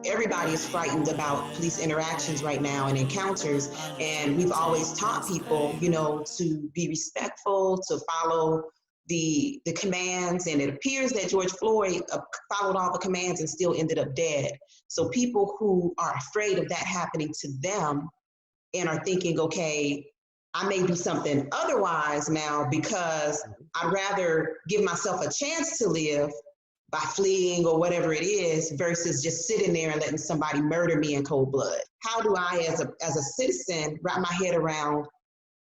everybody is frightened about police interactions right now and encounters. And we've always taught people, to be respectful, to follow the commands. And it appears that George Floyd followed all the commands and still ended up dead. So people who are afraid of that happening to them and are thinking, okay, I may do something otherwise now because I'd rather give myself a chance to live by fleeing or whatever it is versus just sitting there and letting somebody murder me in cold blood. How do I, as a citizen, wrap my head around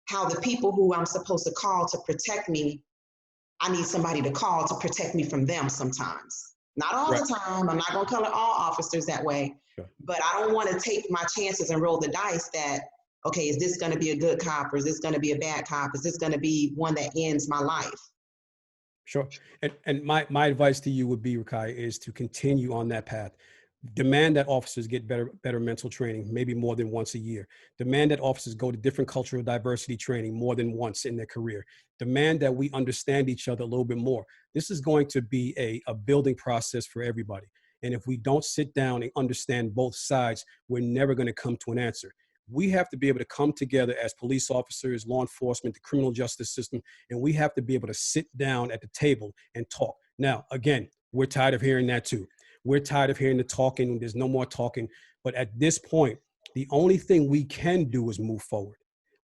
how the people who I'm supposed to call to protect me, I need somebody to call to protect me from them sometimes. Not all the time. I'm not going to color all officers that way. Sure. But I don't want to take my chances and roll the dice that, okay, is this going to be a good cop or is this going to be a bad cop? Is this going to be one that ends my life? Sure. And my advice to you would be, Rakai, is to continue on that path. Demand that officers get better mental training, maybe more than once a year. Demand that officers go to different cultural diversity training more than once in their career. Demand that we understand each other a little bit more. This is going to be a building process for everybody. And if we don't sit down and understand both sides, we're never going to come to an answer. We have to be able to come together as police officers, law enforcement, the criminal justice system, and we have to be able to sit down at the table and talk. Now, again, we're tired of hearing that too. We're tired of hearing the talking. There's no more talking. But at this point, the only thing we can do is move forward.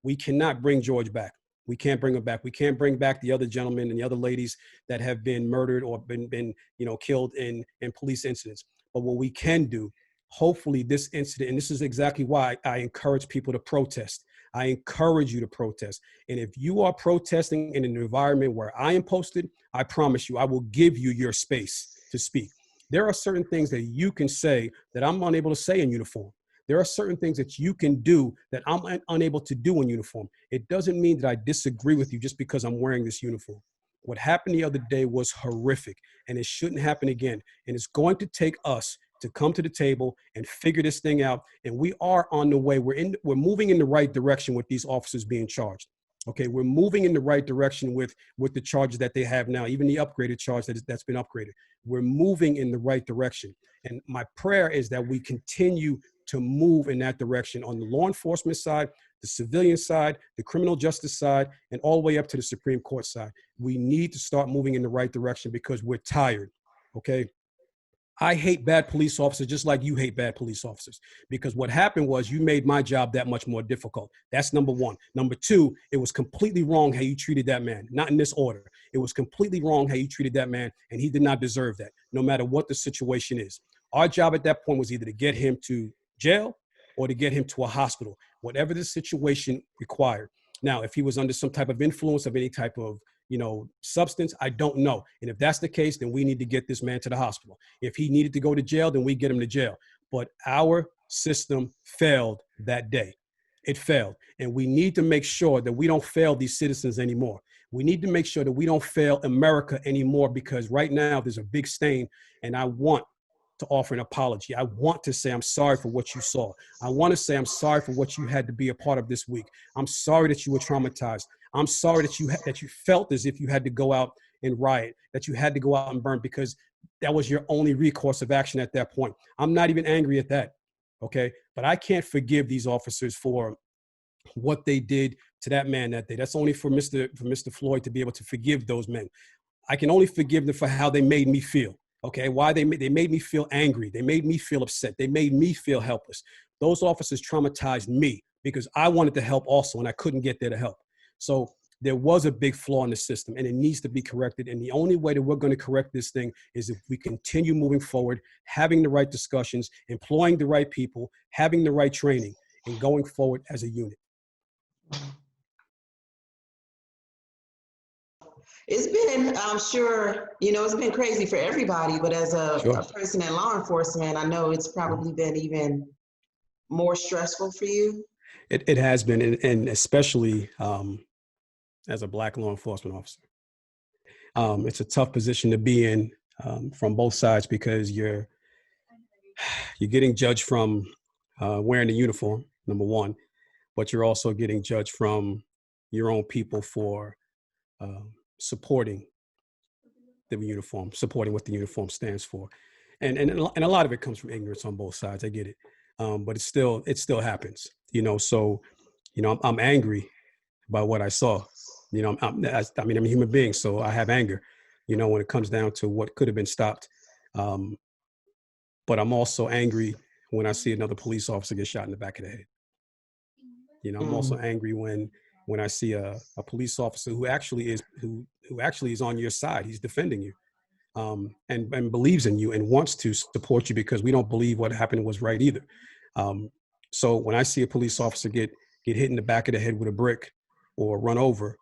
We cannot bring George back. We can't bring him back. We can't bring back the other gentlemen and the other ladies that have been murdered or been killed in police incidents. But what we can do, hopefully this incident, and this is exactly why I encourage people to protest. I encourage you to protest. And if you are protesting in an environment where I am posted, I promise you, I will give you your space to speak. There are certain things that you can say that I'm unable to say in uniform. There are certain things that you can do that I'm unable to do in uniform. It doesn't mean that I disagree with you just because I'm wearing this uniform. What happened the other day was horrific, and it shouldn't happen again. And it's going to take us to come to the table and figure this thing out. And we are on the way. We're moving in the right direction with these officers being charged. Okay, we're moving in the right direction with the charges that they have now, even the upgraded charge that's been upgraded. We're moving in the right direction. And my prayer is that we continue to move in that direction on the law enforcement side, the civilian side, the criminal justice side, and all the way up to the Supreme Court side. We need to start moving in the right direction because we're tired, okay? I hate bad police officers just like you hate bad police officers, because what happened was you made my job that much more difficult. That's number one. Number two, it was completely wrong how you treated that man. Not in this order. It was completely wrong how you treated that man, and he did not deserve that, no matter what the situation is. Our job at that point was either to get him to jail or to get him to a hospital, whatever the situation required. Now, if he was under some type of influence of any type of substance, I don't know. And if that's the case, then we need to get this man to the hospital. If he needed to go to jail, then we get him to jail. But our system failed that day. It failed. And we need to make sure that we don't fail these citizens anymore. We need to make sure that we don't fail America anymore, because right now there's a big stain, and I want to offer an apology. I want to say I'm sorry for what you saw. I want to say I'm sorry for what you had to be a part of this week. I'm sorry that you were traumatized. I'm sorry that you felt as if you had to go out and riot, that you had to go out and burn, because that was your only recourse of action at that point. I'm not even angry at that, okay? But I can't forgive these officers for what they did to that man that day. That's only for Mr. Floyd to be able to forgive those men. I can only forgive them for how they made me feel. Okay, why they made me feel angry. They made me feel upset. They made me feel helpless. Those officers traumatized me because I wanted to help also, and I couldn't get there to help. So there was a big flaw in the system, and it needs to be corrected. And the only way that we're going to correct this thing is if we continue moving forward, having the right discussions, employing the right people, having the right training, and going forward as a unit. It's been, I'm sure, it's been crazy for everybody, but as a person in law enforcement, I know it's probably been even more stressful for you. It has been, and especially as a Black law enforcement officer. It's a tough position to be in from both sides, because you're getting judged from wearing the uniform, number one, but you're also getting judged from your own people for supporting the uniform, supporting what the uniform stands for. And a lot of it comes from ignorance on both sides. I get it. But it still happens, so, I'm angry by what I saw. I mean, I'm a human being, so I have anger, when it comes down to what could have been stopped. But I'm also angry when I see another police officer get shot in the back of the head. I'm also angry when I see a police officer who actually is on your side. He's defending you, and believes in you and wants to support you, because we don't believe what happened was right either. So when I see a police officer get hit in the back of the head with a brick or run over,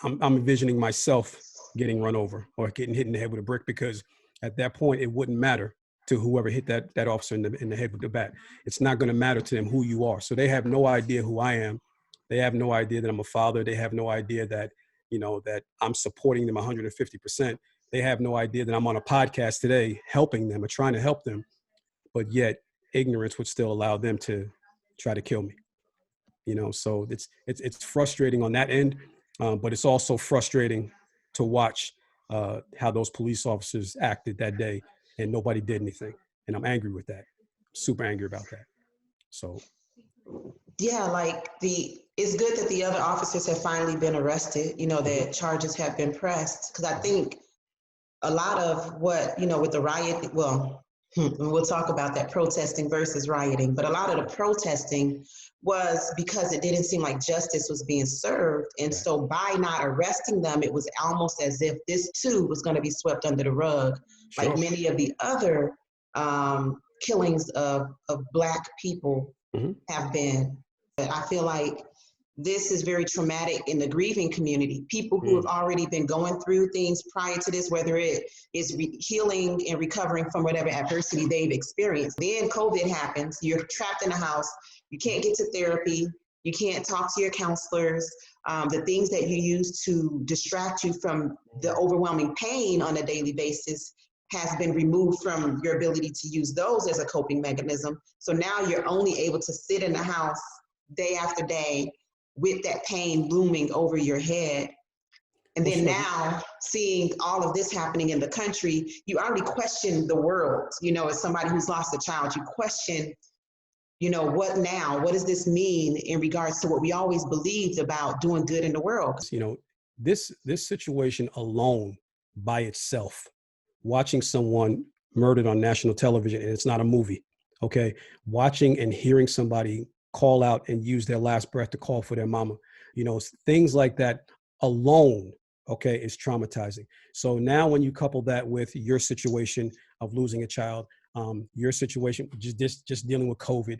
I'm envisioning myself getting run over or getting hit in the head with a brick, because at that point it wouldn't matter to whoever hit that officer in the head with the bat. It's not going to matter to them who you are. So they have no idea who I am. They have no idea that I'm a father. They have no idea that, that I'm supporting them 150%. They have no idea that I'm on a podcast today helping them or trying to help them, but yet ignorance would still allow them to try to kill me. So it's frustrating on that end, but it's also frustrating to watch how those police officers acted that day and nobody did anything. And I'm angry with that. Super angry about that. So. Yeah, like it's good that the other officers have finally been arrested, that charges have been pressed. Because I think a lot of what, with the riot, well, we'll talk about that, protesting versus rioting, but a lot of the protesting was because it didn't seem like justice was being served. And so by not arresting them, it was almost as if this too was going to be swept under the rug, Sure. like many of the other killings of Black people have been. But I feel like this is very traumatic in the grieving community. People who have already been going through things prior to this, whether it is healing and recovering from whatever adversity they've experienced. Then COVID happens, you're trapped in a house, you can't get to therapy, you can't talk to your counselors. The things that you use to distract you from the overwhelming pain on a daily basis has been removed from your ability to use those as a coping mechanism. So now you're only able to sit in the house day after day with that pain looming over your head. And then now seeing all of this happening in the country, you already question the world, as somebody who's lost a child, you question, what now? What does this mean in regards to what we always believed about doing good in the world? This situation alone by itself, watching someone murdered on national television, and it's not a movie, okay? Watching and hearing somebody call out and use their last breath to call for their mama, things like that alone, okay, is traumatizing. So now when you couple that with your situation of losing a child, your situation, just dealing with COVID,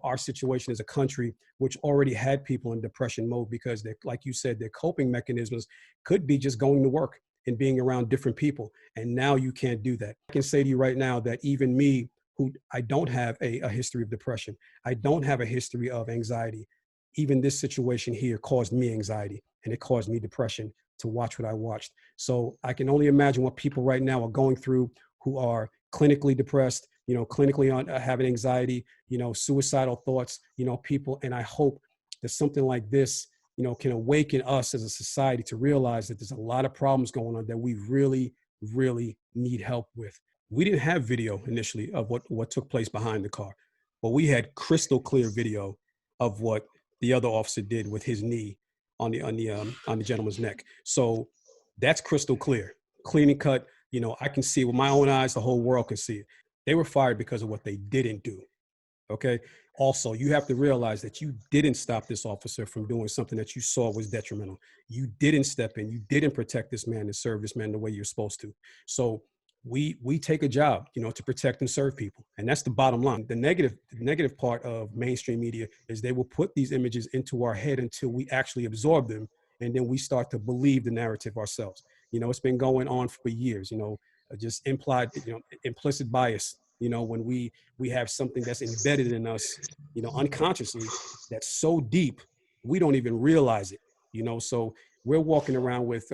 our situation as a country, which already had people in depression mode because they, like you said, their coping mechanisms could be just going to work and being around different people. And now you can't do that. I can say to you right now that even me, who I don't have a history of depression, I don't have a history of anxiety, even this situation here caused me anxiety and it caused me depression to watch what I watched. So I can only imagine what people right now are going through who are clinically depressed, clinically having anxiety, suicidal thoughts, people. And I hope that something like this, can awaken us as a society to realize that there's a lot of problems going on that we really, really need help with. We didn't have video initially of what took place behind the car, but we had crystal clear video of what the other officer did with his knee on the gentleman's neck. So that's crystal clear, clean and cut. I can see it with my own eyes. The whole world can see it. They were fired because of what they didn't do. Okay. Also, you have to realize that you didn't stop this officer from doing something that you saw was detrimental. You didn't step in. You didn't protect this man and serve this man the way you're supposed to. So we take a job, to protect and serve people. And that's the bottom line. The negative part of mainstream media is they will put these images into our head until we actually absorb them. And then we start to believe the narrative ourselves. It's been going on for years, just implied, implicit bias, when we have something that's embedded in us, unconsciously, that's so deep, we don't even realize it, so we're walking around with,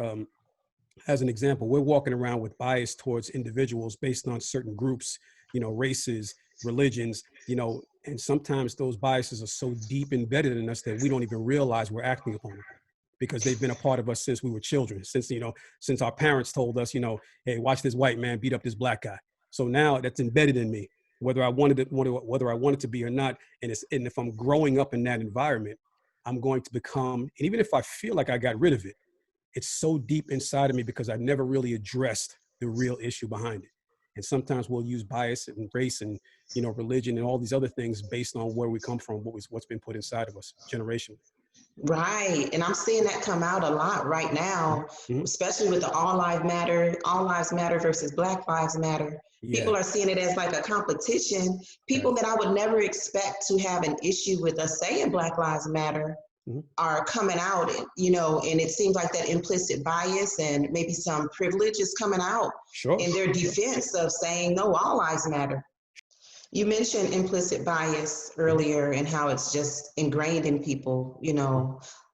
as an example, we're walking around with bias towards individuals based on certain groups, races, religions, and sometimes those biases are so deep embedded in us that we don't even realize we're acting upon them because they've been a part of us since we were children, since our parents told us, hey, watch this white man beat up this black guy. So now that's embedded in me, whether I wanted it, whether I want it to be or not. And if I'm growing up in that environment, I'm going to become, and even if I feel like I got rid of it, it's so deep inside of me because I never really addressed the real issue behind it. And sometimes we'll use bias and race and, religion and all these other things based on where we come from, what's been put inside of us generationally. Right. And I'm seeing that come out a lot right now, Mm-hmm. especially with the all lives matter versus Black Lives Matter. Yeah. People are seeing it as like a competition. People Yes. that I would never expect to have an issue with us saying Black Lives Matter Mm-hmm. are coming out, and it seems like that implicit bias and maybe some privilege is coming out Sure. in their defense of saying, no, all lives matter. You mentioned implicit bias Mm-hmm. earlier and how it's just ingrained in people,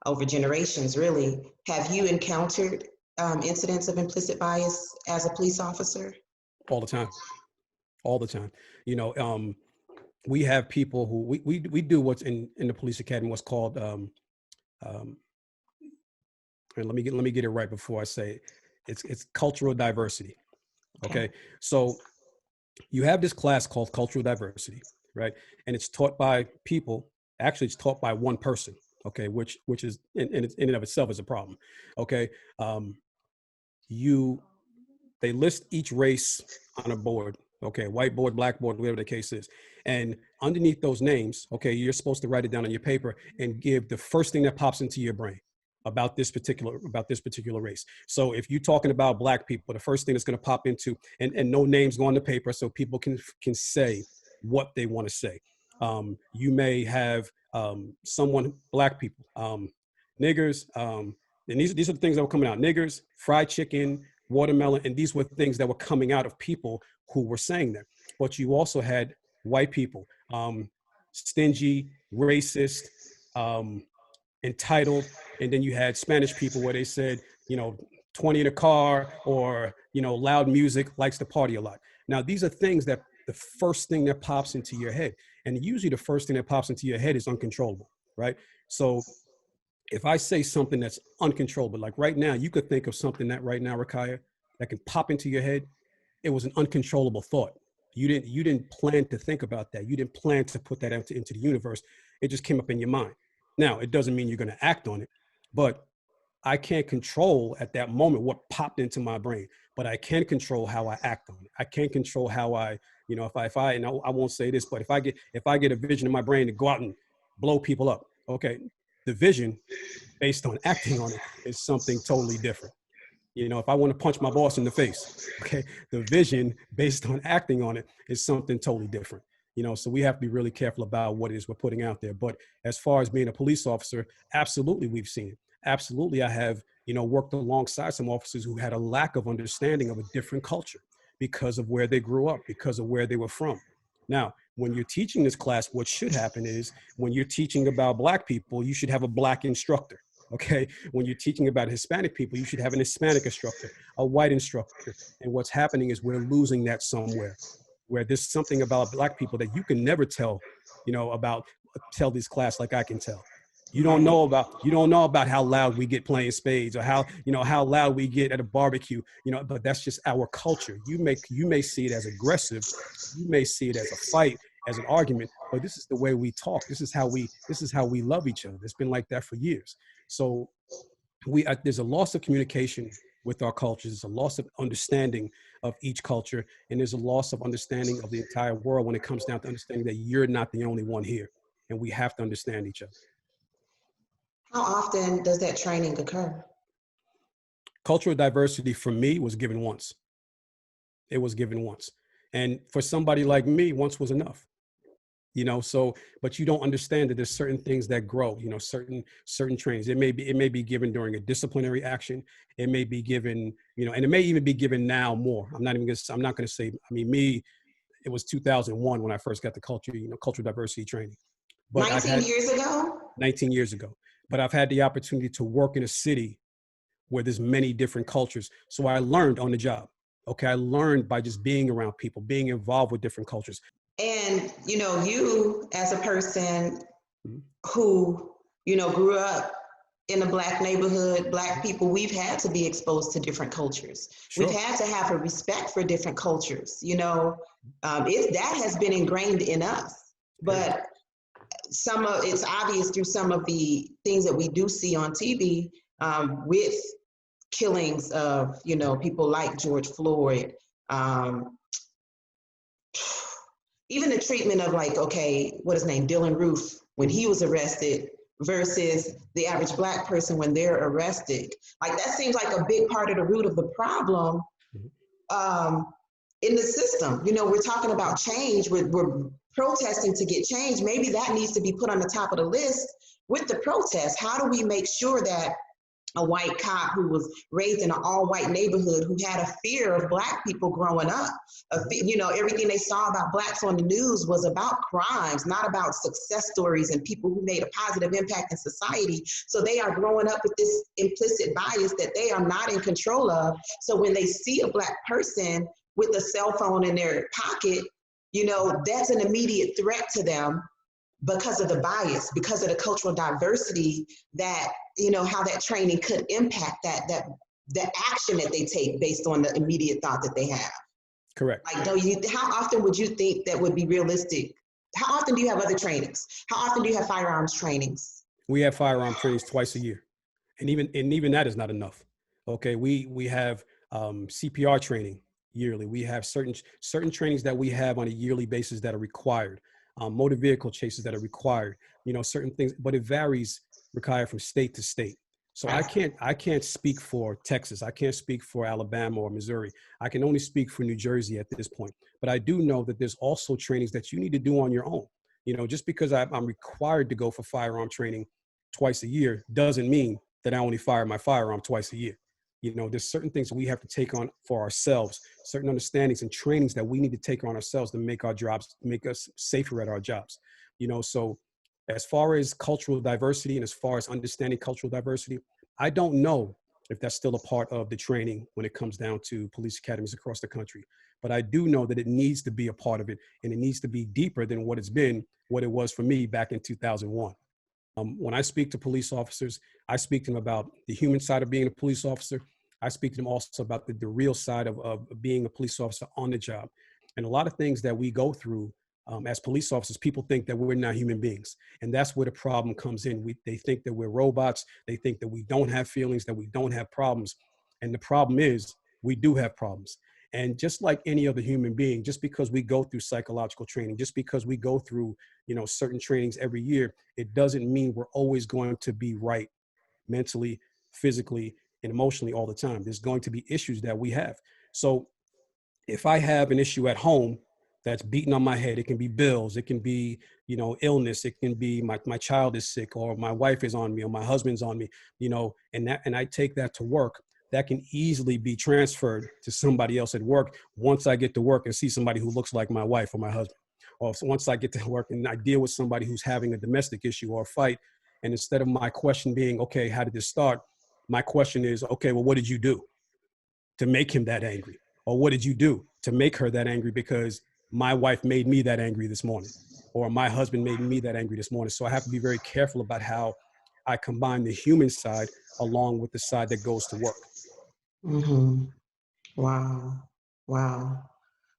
over generations, really. Have you encountered incidents of implicit bias as a police officer? All the time. All the time. We have people who we do what's in the police academy, what's called, and let me get it right before I say it. It's cultural diversity. Okay. Okay. So you have this class called cultural diversity, right? And it's taught by people. Actually, it's taught by one person. Okay, which is in and of itself is a problem. Okay, um, you they list each race on a board. Okay, whiteboard, blackboard, whatever the case is, and underneath those names, okay, you're supposed to write it down on your paper and give the first thing that pops into your brain about this particular race. So if you're talking about Black people, the first thing that's going to pop into, and no names go on the paper so people can say what they want to say. You may have someone, Black people, niggers, and these are the things that were coming out: niggers, fried chicken, watermelon, and these were things that were coming out of people who were saying that. But you also had white people, stingy, racist, um, entitled, and then you had Spanish people where they said, 20 in a car, or loud music, likes to party a lot. Now these are things that the first thing that pops into your head, and usually the first thing that pops into your head is uncontrollable, right? So if I say something that's uncontrollable, like right now, you could think of something that right now, Rakaya, that can pop into your head. It was an uncontrollable thought. You didn't plan to think about that. You didn't plan to put that into the universe. It just came up in your mind. Now, it doesn't mean you're going to act on it, but I can't control at that moment what popped into my brain, but I can control how I act on it. I can control how I, if I, and I won't say this, but if I get a vision in my brain to go out and blow people up, okay, the vision based on acting on it is something totally different. If I want to punch my boss in the face, okay, the vision based on acting on it is something totally different. So we have to be really careful about what it is we're putting out there. But as far as being a police officer, absolutely we've seen it. Absolutely, I have, worked alongside some officers who had a lack of understanding of a different culture because of where they grew up, because of where they were from. Now, when you're teaching this class, what should happen is when you're teaching about Black people, you should have a Black instructor. Okay. When you're teaching about Hispanic people, you should have an Hispanic instructor, a white instructor. And what's happening is we're losing that somewhere, where there's something about Black people that you can never tell, tell this class like I can tell. Right. You don't know about how loud we get playing spades, or how loud we get at a barbecue, but that's just our culture. You may see it as aggressive, you may see it as a fight, as an argument, but this is the way we talk. This is how we love each other. It's been like that for years. So there's a loss of communication with our cultures. There's a loss of understanding of each culture, and there's a loss of understanding of the entire world when it comes down to understanding that you're not the only one here, and we have to understand each other. How often does that training occur? Cultural diversity for me was given once. It was given once, and for somebody like me, once was enough. So but you don't understand that there's certain things that grow, certain trainings. It may be given during a disciplinary action. It may be given, and it may even be given now more. I'm not going to say, me, it was 2001 when I first got the cultural diversity training, but I've 19 had years ago? 19 years ago, but I've had the opportunity to work in a city where there's many different cultures. So I learned on the job. Okay. I learned by just being around people, being involved with different cultures. And, you as a person Mhm. who, grew up in a Black neighborhood, Black people, we've had to be exposed to different cultures. We've Sure. had to have a respect for different cultures. That has been ingrained in us. Period. But it's obvious through some of the things that we do see on TV, with killings of, people like George Floyd. Even the treatment of, like, okay, what is his name, Dylan Roof, when he was arrested versus the average Black person when they're arrested. Like, that seems like a big part of the root of the problem, in the system. We're talking about change. We're protesting to get change. Maybe that needs to be put on the top of the list with the protest. How do we make sure that a white cop who was raised in an all-white neighborhood, who had a fear of Black people growing up, everything they saw about Blacks on the news was about crimes, not about success stories and people who made a positive impact in society. So they are growing up with this implicit bias that they are not in control of. So when they see a Black person with a cell phone in their pocket, that's an immediate threat to them, because of the bias, because of the cultural diversity, that, how that training could impact the action that they take based on the immediate thought that they have. Correct. Like, how often would you think that would be realistic? How often do you have other trainings? How often do you have firearms trainings? We have firearm trainings twice a year. And even that is not enough. Okay. We have CPR training yearly. We have certain trainings that we have on a yearly basis that are required. Motor vehicle chases that are required, certain things, but it varies, Rakaya, from state to state. So I can't speak for Texas. I can't speak for Alabama or Missouri. I can only speak for New Jersey at this point. But I do know that there's also trainings that you need to do on your own. Just because I'm required to go for firearm training twice a year doesn't mean that I only fire my firearm twice a year. There's certain things we have to take on for ourselves, certain understandings and trainings that we need to take on ourselves to make us safer at our jobs. So as far as cultural diversity and as far as understanding cultural diversity, I don't know if that's still a part of the training when it comes down to police academies across the country. But I do know that it needs to be a part of it, and it needs to be deeper than what it was for me back in 2001. When I speak to police officers, I speak to them about the human side of being a police officer. I speak to them also about the real side of being a police officer on the job. And a lot of things that we go through as police officers, people think that we're not human beings. And that's where the problem comes in. They think that we're robots. They think that we don't have feelings, that we don't have problems. And the problem is we do have problems. And just like any other human being, just because we go through psychological training, just because we go through, certain trainings every year, it doesn't mean we're always going to be right mentally, physically, and emotionally all the time. There's going to be issues that we have. So if I have an issue at home that's beating on my head, it can be bills, it can be, illness, it can be my child is sick, or my wife is on me, or my husband's on me, and I take that to work, that can easily be transferred to somebody else at work once I get to work and see somebody who looks like my wife or my husband. Or once I get to work and I deal with somebody who's having a domestic issue or a fight, and instead of my question being, okay, how did this start? My question is, okay, well, what did you do to make him that angry? Or what did you do to make her that angry? Because my wife made me that angry this morning, or my husband made me that angry this morning. So I have to be very careful about how I combine the human side along with the side that goes to work. Mm-hmm. Wow. Wow.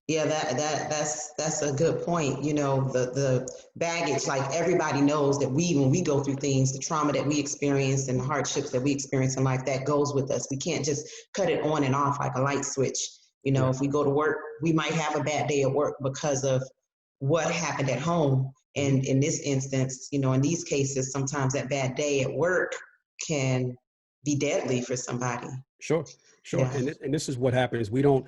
Yeah, that's a good point. The baggage, like, everybody knows that when we go through things, the trauma that we experience and the hardships that we experience in life, that goes with us. We can't just cut it on and off like a light switch. Yeah. If we go to work, we might have a bad day at work because of what happened at home. And in this instance, in these cases, sometimes that bad day at work can be deadly for somebody. Sure. Yeah. And this is what happens. We don't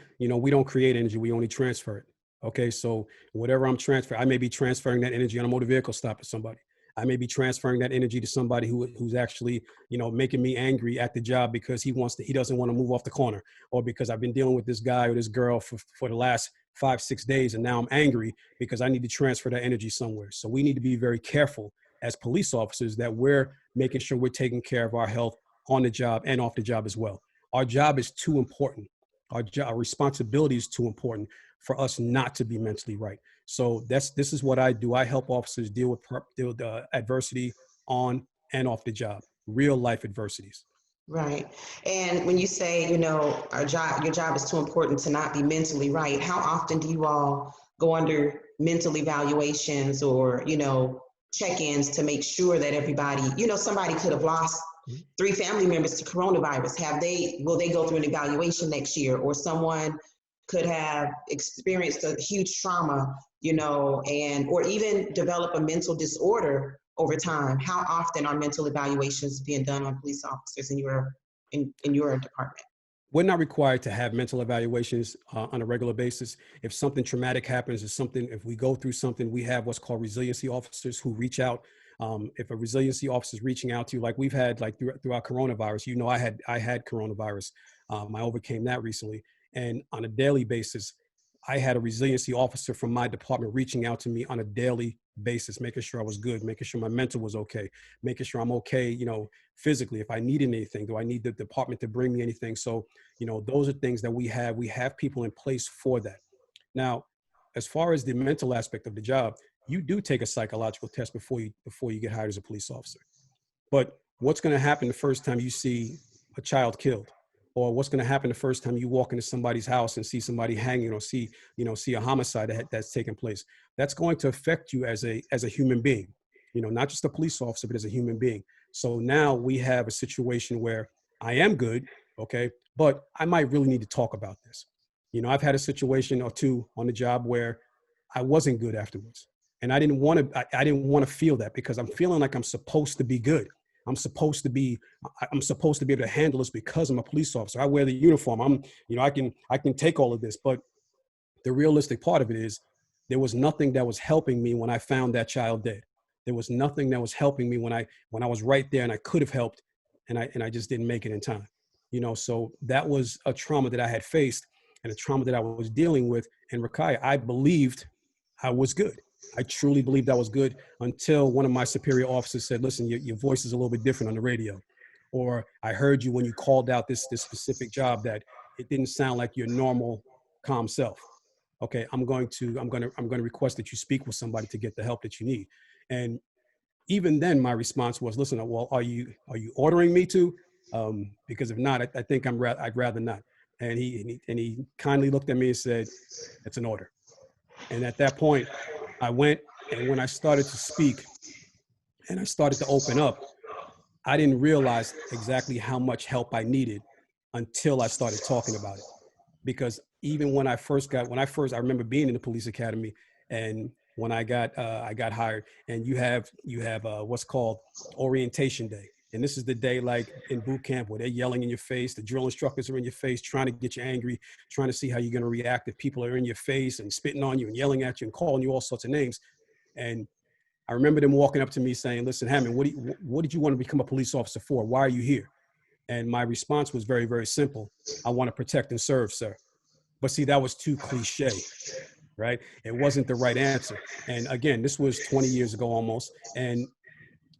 create energy. We only transfer it. Okay. So whatever I'm transferring, I may be transferring that energy on a motor vehicle stop to somebody. I may be transferring that energy to somebody who's actually, making me angry at the job because he doesn't want to move off the corner, or because I've been dealing with this guy or this girl for the last 5-6 days. And now I'm angry because I need to transfer that energy somewhere. So we need to be very careful as police officers that we're making sure we're taking care of our health on the job and off the job as well. Our job is too important. Our responsibility is too important for us not to be mentally right. So this is what I do. I help officers deal with adversity on and off the job, real life adversities. Right. And when you say, you know, your job is too important to not be mentally right, how often do you all go under mental evaluations or, you know, check-ins to make sure that everybody, you know, somebody could have lost Mhm. 3 family members to coronavirus. Will they go through an evaluation next year? Or someone could have experienced a huge trauma, you know, or even develop a mental disorder over time. How often are mental evaluations being done on police officers in your department? We're not required to have mental evaluations on a regular basis. If something traumatic happens, if we go through something, we have what's called resiliency officers who reach out. If a resiliency officer is reaching out to you, like we've had, like throughout coronavirus, you know, I had coronavirus. I overcame that recently, and on a daily basis, I had a resiliency officer from my department reaching out to me on a daily basis, making sure I was good, making sure my mental was okay, making sure I'm okay, you know, physically. If I need anything, do I need the department to bring me anything? So, you know, those are things that we have people in place for that. Now, as far as the mental aspect of the job, you do take a psychological test before you get hired as a police officer. But what's going to happen the first time you see a child killed? Or what's going to happen the first time you walk into somebody's house and see somebody hanging, or see a homicide that's taken place? That's going to affect you as a human being, you know, not just a police officer, but as a human being. So now we have a situation where I am good, okay, but I might really need to talk about this. You know, I've had a situation or two on the job where I wasn't good afterwards. And I didn't want to feel that, because I'm feeling like I'm supposed to be good. I'm supposed to be able to handle this because I'm a police officer. I wear the uniform. I can take all of this. But the realistic part of it is, there was nothing that was helping me when I found that child dead. There was nothing that was helping me when I was right there and I could have helped, and I just didn't make it in time. You know, so that was a trauma that I had faced, and a trauma that I was dealing with. And Rakaya, I believed I was good. I truly believed I was good, until one of my superior officers said, listen, your voice is a little bit different on the radio. Or I heard you when you called out this specific job, that it didn't sound like your normal calm self. Okay, I'm going to request that you speak with somebody to get the help that you need. And even then, my response was, listen, well, are you ordering me to? Because if not, I think I'd rather not. And he kindly looked at me and said, it's an order. And at that point, I went, and when I started to speak and I started to open up, I didn't realize exactly how much help I needed until I started talking about it. Because even when I remember being in the police academy, and when I got hired, and you have what's called orientation day. And this is the day, like in boot camp, where they're yelling in your face. The drill instructors are in your face, trying to get you angry, trying to see how you're going to react if people are in your face and spitting on you and yelling at you and calling you all sorts of names. And I remember them walking up to me saying, listen, Hammond, what did you want to become a police officer for? Why are you here? And my response was very, very simple. I want to protect and serve, sir. But see, that was too cliche, right? It wasn't the right answer. And again, this was 20 years ago almost. And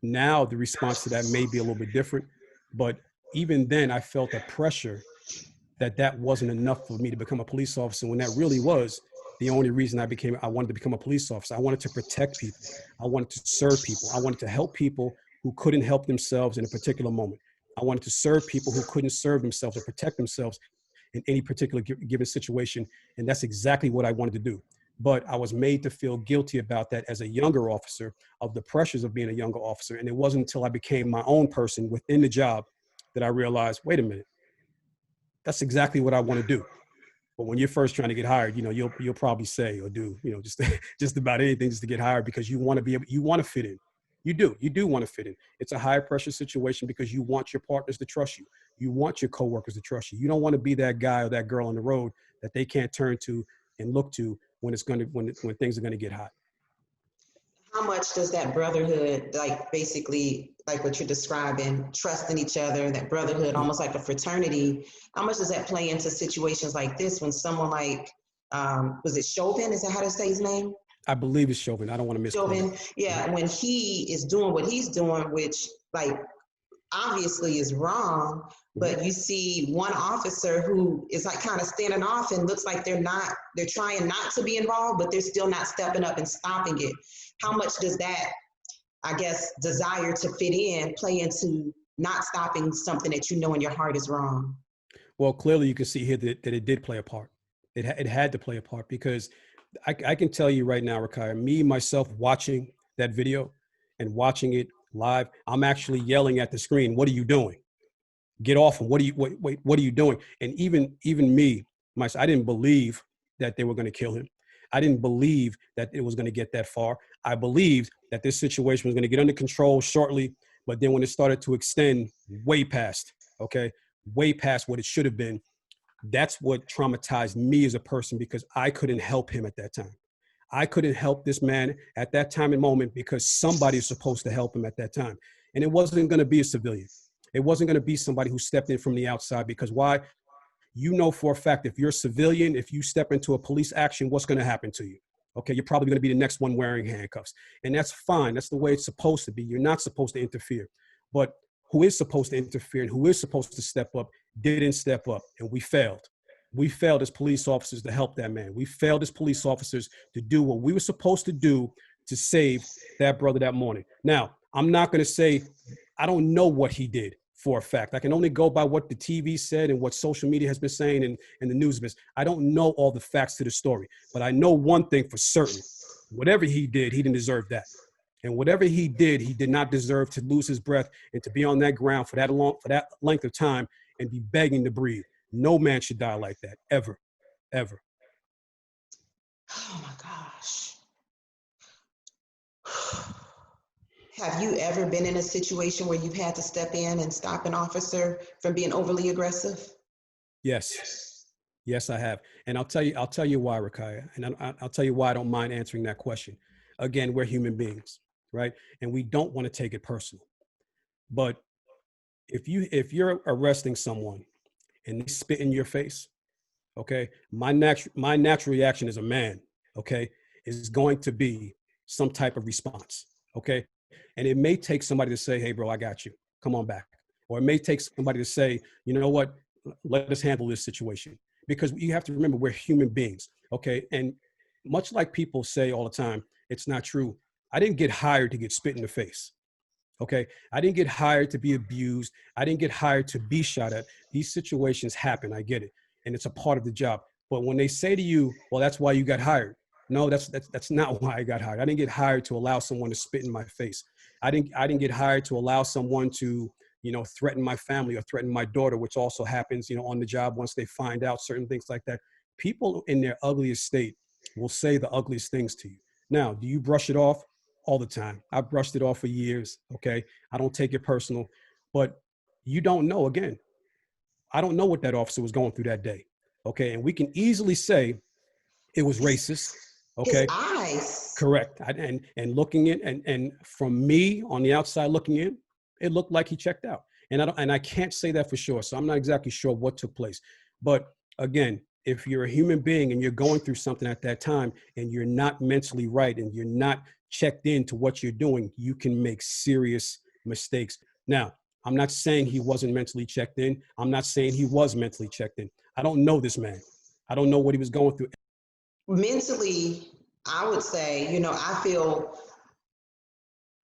now the response to that may be a little bit different. But even then, I felt a pressure that wasn't enough for me to become a police officer, when that really was the only reason I wanted to become a police officer. I wanted to protect people. I wanted to serve people. I wanted to help people who couldn't help themselves in a particular moment. I wanted to serve people who couldn't serve themselves or protect themselves in any particular given situation. And that's exactly what I wanted to do. But I was made to feel guilty about that as a younger officer, of the pressures of being a younger officer. And it wasn't until I became my own person within the job that I realized, wait a minute, that's exactly what I want to do. But when you're first trying to get hired, you know, you'll probably say or do, you know, just just about anything just to get hired, because you want to you want to fit in. You do want to fit in. It's a high pressure situation because you want your partners to trust you. You want your coworkers to trust you. You don't want to be that guy or that girl on the road that they can't turn to and look to when when things are going to get hot. How much does that brotherhood, like basically like what you're describing, trusting each other, that brotherhood, Mhm. almost like a fraternity, how much does that play into situations like this when someone like, was it Chauvin? Is that how to say his name? I believe it's Chauvin. I don't want to misquote it. Chauvin, Mhm. yeah, when he is doing what he's doing, which like obviously is wrong, Mhm. but you see one officer who is like kind of standing off and looks like they're trying not to be involved, but they're still not stepping up and stopping it. How much does that, I guess, desire to fit in play into not stopping something that you know in your heart is wrong? Well, clearly you can see here that it did play a part. It had to play a part because I can tell you right now, Rakaya, me, myself, watching that video and watching it live, I'm actually yelling at the screen, what are you doing? Get off him. What are you doing? And even me, myself, I didn't believe that they were going to kill him. I didn't believe that it was going to get that far. I believed that this situation was going to get under control shortly, but then when it started to extend way past, okay, way past what it should have been, that's what traumatized me as a person because I couldn't help him at that time. I couldn't help this man at that time and moment because somebody is supposed to help him at that time. And it wasn't going to be a civilian. It wasn't going to be somebody who stepped in from the outside because why? You know for a fact, if you're a civilian, if you step into a police action, what's going to happen to you? Okay, you're probably going to be the next one wearing handcuffs. And that's fine. That's the way it's supposed to be. You're not supposed to interfere. But who is supposed to interfere and who is supposed to step up didn't step up, and we failed. We failed as police officers to help that man. We failed as police officers to do what we were supposed to do to save that brother that morning. Now, I'm not going to say I don't know what he did for a fact. I can only go by what the TV said and what social media has been saying and the news has. I don't know all the facts to the story, but I know one thing for certain. Whatever he did, he didn't deserve that. And whatever he did not deserve to lose his breath and to be on that ground for that length of time and be begging to breathe. No man should die like that, ever, ever. Oh my gosh. Have you ever been in a situation where you've had to step in and stop an officer from being overly aggressive? Yes. Yes, I have. And I'll tell you why, Rakaya. And I'll tell you why I don't mind answering that question. Again, we're human beings, right? And we don't want to take it personal. But if you're arresting someone and they spit in your face, okay, my natural reaction as a man, okay, is going to be some type of response, okay? And it may take somebody to say, hey, bro, I got you. Come on back. Or it may take somebody to say, you know what, let us handle this situation. Because you have to remember, we're human beings, okay? And much like people say all the time, it's not true. I didn't get hired to get spit in the face. Okay. I didn't get hired to be abused. I didn't get hired to be shot at. These situations happen. I get it. And it's a part of the job. But when they say to you, well, that's why you got hired. No, that's not why I got hired. I didn't get hired to allow someone to spit in my face. I didn't get hired to allow someone to, threaten my family or threaten my daughter, which also happens, on the job once they find out certain things like that. People in their ugliest state will say the ugliest things to you. Now, do you brush it off? All the time. I've brushed it off for years. Okay. I don't take it personal, but you don't know. Again, I don't know what that officer was going through that day. Okay. And we can easily say it was racist. His Okay. eyes. Correct. And looking in and from me on the outside looking in, it looked like he checked out. And I can't say that for sure. So I'm not exactly sure what took place. But again, if you're a human being and you're going through something at that time and you're not mentally right and you're not checked into what you're doing, you can make serious mistakes. Now, I'm not saying he wasn't mentally checked in. I'm not saying he was mentally checked in. I don't know this man. I don't know what he was going through. Mentally, I would say, I feel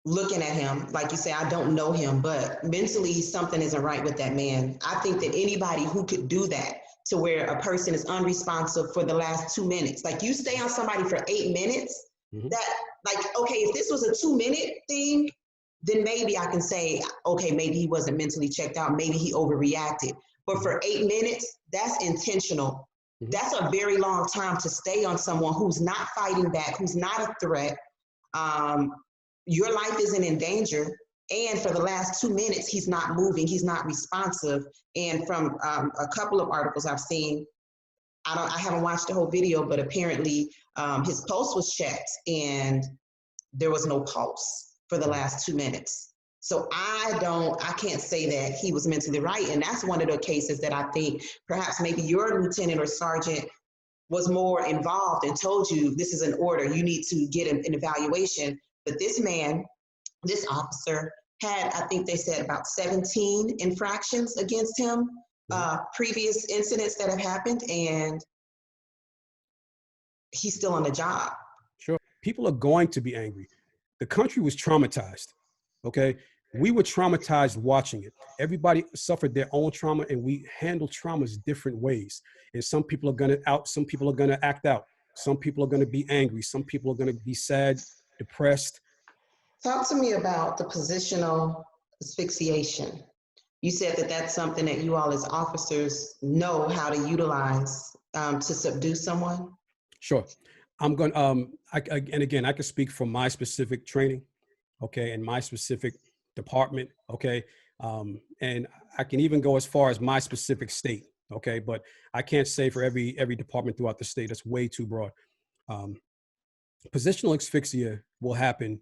looking at him, like you say, I don't know him, but mentally something isn't right with that man. I think that anybody who could do that to where a person is unresponsive for the last 2 minutes, like you stay on somebody for 8 minutes, that like, okay, if this was a 2-minute thing, then maybe I can say, okay, maybe he wasn't mentally checked out. Maybe he overreacted. But for 8 minutes, that's intentional. That's a very long time to stay on someone who's not fighting back, who's not a threat. Your life isn't in danger. And for the last 2 minutes, he's not moving, he's not responsive. And from a couple of articles I've seen, I haven't watched the whole video, but apparently his pulse was checked and there was no pulse for the last 2 minutes. So I can't say that he was mentally right. And that's one of the cases that I think perhaps maybe your lieutenant or sergeant was more involved and told you this is an order, you need to get an evaluation. But this man, this officer had, I think they said about 17 infractions against him, previous incidents that have happened, and he's still on the job. Sure. People are going to be angry. The country was traumatized. Okay. We were traumatized watching it. Everybody suffered their own trauma, and we handle traumas different ways. And some people are gonna out, some people are gonna act out. Some people are gonna be angry. Some people are gonna be sad, depressed. Talk to me about the positional asphyxiation. You said that that's something that you all as officers know how to utilize to subdue someone. Sure. I'm going and again, I can speak from my specific training, okay, and my specific department, okay. And I can even go as far as my specific state, okay, but I can't say for every department throughout the state. That's way too broad. Um, Positional asphyxia will happen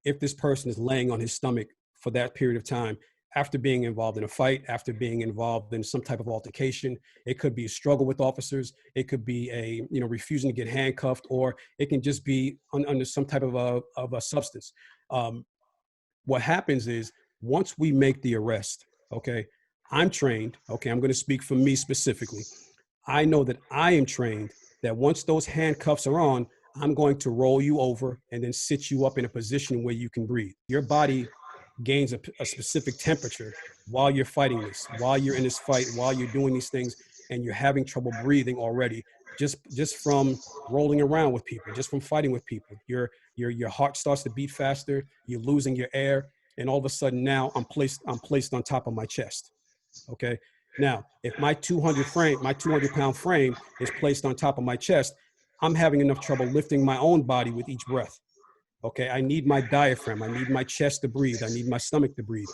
if this person is laying on his stomach for that period of time after being involved in a fight, after being involved in some type of altercation. It could be a struggle with officers. It could be a, refusing to get handcuffed, or it can just be under some type of a substance. What happens is, once we make the arrest, okay, I'm trained, okay, I'm going to speak for me specifically. I know that I am trained that once those handcuffs are on, I'm going to roll you over and then sit you up in a position where you can breathe. Your body gains a specific temperature while you're fighting this, while you're in this fight, while you're doing these things, and you're having trouble breathing already, just from rolling around with people, just from fighting with people. Your heart starts to beat faster, you're losing your air, and all of a sudden now I'm placed on top of my chest. Okay. Now, if my 200-pound frame is placed on top of my chest, I'm having enough trouble lifting my own body with each breath. Okay. I need my diaphragm. I need my chest to breathe. I need my stomach to breathe.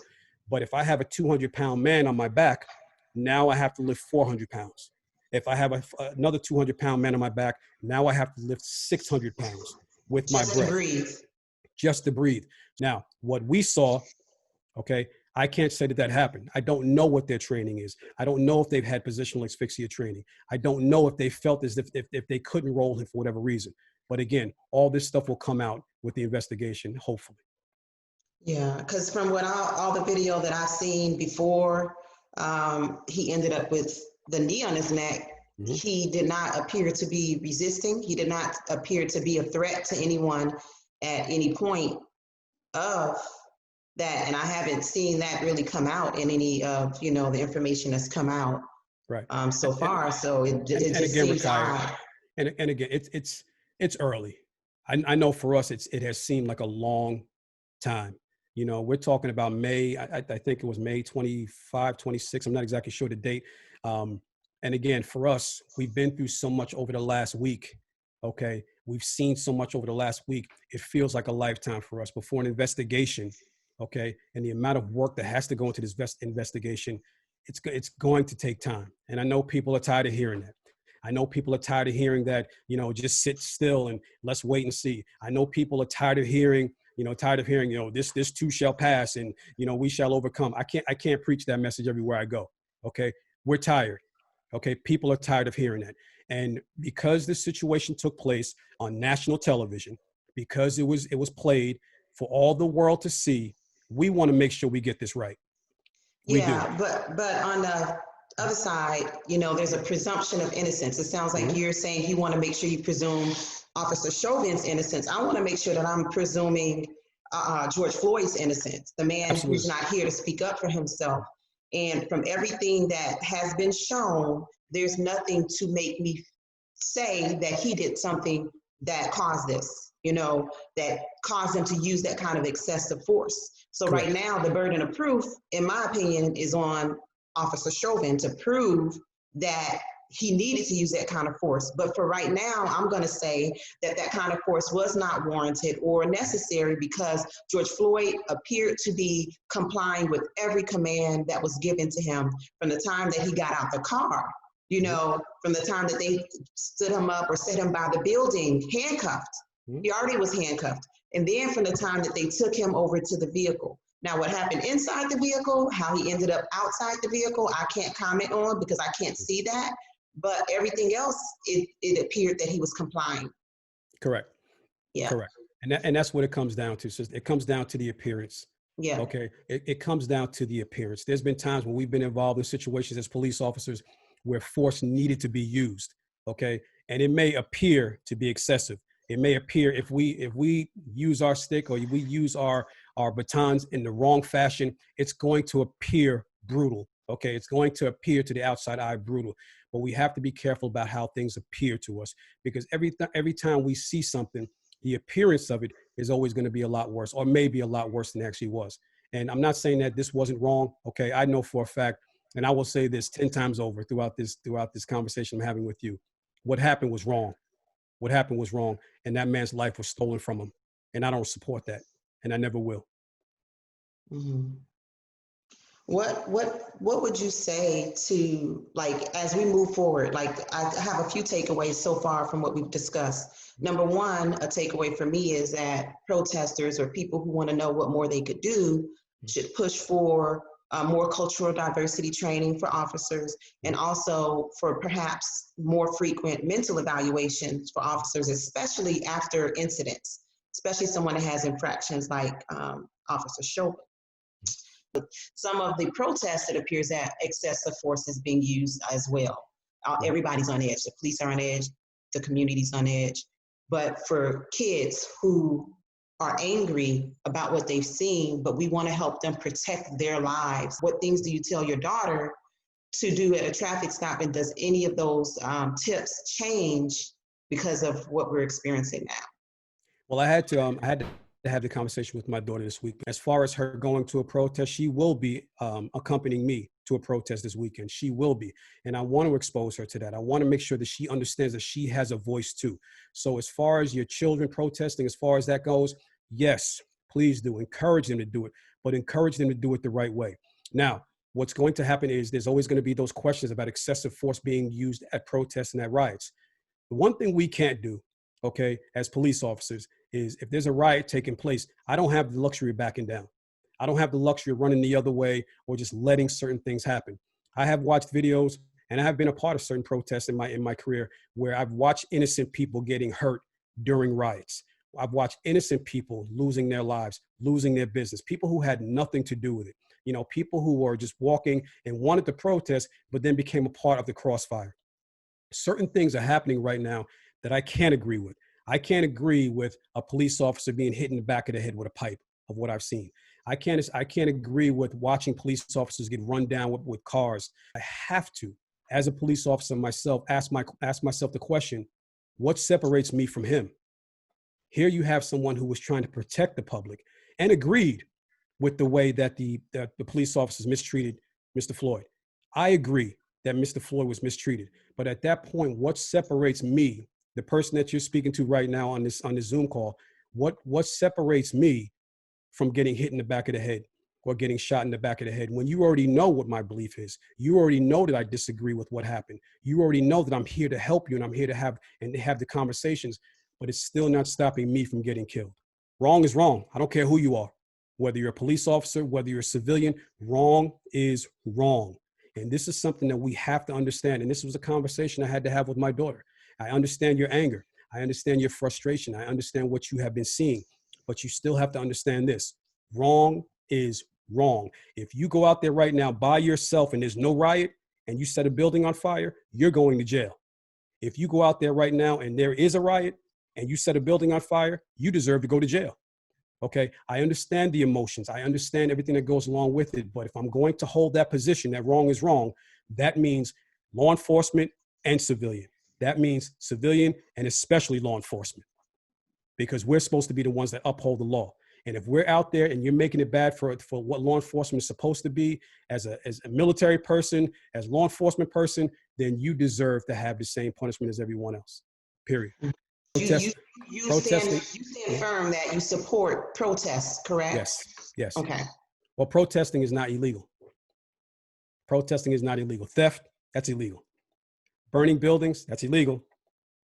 But if I have a 200-pound man on my back, now I have to lift 400 pounds. If I have another 200-pound man on my back, now I have to lift 600 pounds with my Just to breath. breathe. Just to breathe. Now, what we saw, okay, I can't say that happened. I don't know what their training is. I don't know if they've had positional asphyxia training. I don't know if they felt as if they couldn't roll him for whatever reason. But again, all this stuff will come out with the investigation, hopefully. Yeah, because from what all the video that I've seen before, he ended up with the knee on his neck. Mm-hmm. He did not appear to be resisting. He did not appear to be a threat to anyone at any point of that. And I haven't seen that really come out in any of, the information that's come out Right. so far. So it just again, seems odd. And again, it's early. I know for us, it has seemed like a long time. We're talking about May, I think it was May 25, 26. I'm not exactly sure the date. And again, for us, we've been through so much over the last week. Okay. We've seen so much over the last week. It feels like a lifetime for us. Before an investigation, okay, and the amount of work that has to go into this investigation, it's going to take time. And I know people are tired of hearing that. I know people are tired of hearing that, just sit still and let's wait and see. I know people are tired of hearing, this too shall pass and, we shall overcome. I can't preach that message everywhere I go. Okay. We're tired. Okay. People are tired of hearing that. And because this situation took place on national television, because it was played for all the world to see, we want to make sure we get this right. We do. But on the other side, there's a presumption of innocence. It sounds like you're saying you want to make sure you presume Officer Chauvin's innocence. I want to make sure that I'm presuming George Floyd's innocence, the man Absolutely. who's not here to speak up for himself. And from everything that has been shown, there's nothing to make me say that he did something that caused this, that caused him to use that kind of excessive force. So Correct. Right now, the burden of proof, in my opinion, is on Officer Chauvin to prove that he needed to use that kind of force. But for right now, I'm going to say that that kind of force was not warranted or necessary because George Floyd appeared to be complying with every command that was given to him from the time that he got out the car. From the time that they stood him up or set him by the building, handcuffed. He already was handcuffed. And then from the time that they took him over to the vehicle. Now, what happened inside the vehicle, how he ended up outside the vehicle, I can't comment on because I can't see that. But everything else, it appeared that he was complying. Correct. Yeah. Correct. And that's what it comes down to. So it comes down to the appearance. Yeah. Okay. It comes down to the appearance. There's been times when we've been involved in situations as police officers where force needed to be used. Okay. And it may appear to be excessive. It may appear if we use our stick or we use our our batons in the wrong fashion, it's going to appear brutal. Okay, it's going to appear to the outside eye brutal, but we have to be careful about how things appear to us, because every time we see something, the appearance of it is always going to be a lot worse, or maybe a lot worse than it actually was. And I'm not saying that this wasn't wrong. Okay, I know for a fact, and I will say this 10 times over throughout this conversation I'm having with you. What happened was wrong. What happened was wrong, and that man's life was stolen from him. And I don't support that, and I never will. Mhm. What would you say to, like, as we move forward? Like, I have a few takeaways so far from what we've discussed. Number one, a takeaway for me is that protesters or people who want to know what more they could do should push for more cultural diversity training for officers, and also for perhaps more frequent mental evaluations for officers, especially after incidents, especially someone that has infractions like Officer Chauvin. Some of the protests, it appears that excessive force is being used as well. Everybody's on edge. The police are on edge. The community's on edge. But for kids who are angry about what they've seen, but we want to help them protect their lives, what things do you tell your daughter to do at a traffic stop? And does any of those tips change because of what we're experiencing now? Well, I had to have the conversation with my daughter this week. As far as her going to a protest, she will be accompanying me to a protest this weekend. She will be. And I want to expose her to that. I want to make sure that she understands that she has a voice too. So as far as your children protesting, as far as that goes, yes, please do. Encourage them to do it, but encourage them to do it the right way. Now, what's going to happen is there's always going to be those questions about excessive force being used at protests and at riots. The one thing we can't do, okay, as police officers, is if there's a riot taking place, I don't have the luxury of backing down. I don't have the luxury of running the other way or just letting certain things happen. I have watched videos, and I have been a part of certain protests in my career where I've watched innocent people getting hurt during riots. I've watched innocent people losing their lives, losing their business, people who had nothing to do with it. You know, people who were just walking and wanted to protest, but then became a part of the crossfire. Certain things are happening right now that I can't agree with. I can't agree with a police officer being hit in the back of the head with a pipe of what I've seen. I can't agree with watching police officers get run down with cars. I have to, as a police officer myself, ask myself the question, what separates me from him? Here you have someone who was trying to protect the public and agreed with the way that the police officers mistreated Mr. Floyd. I agree that Mr. Floyd was mistreated. But at that point, what separates me, the person that you're speaking to right now on this Zoom call, what separates me from getting hit in the back of the head or getting shot in the back of the head when you already know what my belief is? You already know that I disagree with what happened. You already know that I'm here to help you and I'm here to have the conversations, but it's still not stopping me from getting killed. Wrong is wrong. I don't care who you are. Whether you're a police officer, whether you're a civilian, wrong is wrong. And this is something that we have to understand. And this was a conversation I had to have with my daughter. I understand your anger. I understand your frustration. I understand what you have been seeing, but you still have to understand this. Wrong is wrong. If you go out there right now by yourself and there's no riot and you set a building on fire, you're going to jail. If you go out there right now and there is a riot and you set a building on fire, you deserve to go to jail. Okay, I understand the emotions. I understand everything that goes along with it. But if I'm going to hold that position that wrong is wrong, that means law enforcement and civilian. That means civilian and especially law enforcement, because we're supposed to be the ones that uphold the law. And if we're out there and you're making it bad for what law enforcement is supposed to be as a military person, as law enforcement person, then you deserve to have the same punishment as everyone else, period. You, you, Protest, you protesting. stand firm that you support protests, correct? Yes, yes. Okay. Well, protesting is not illegal. Protesting is not illegal. Theft, that's illegal. Burning buildings, that's illegal.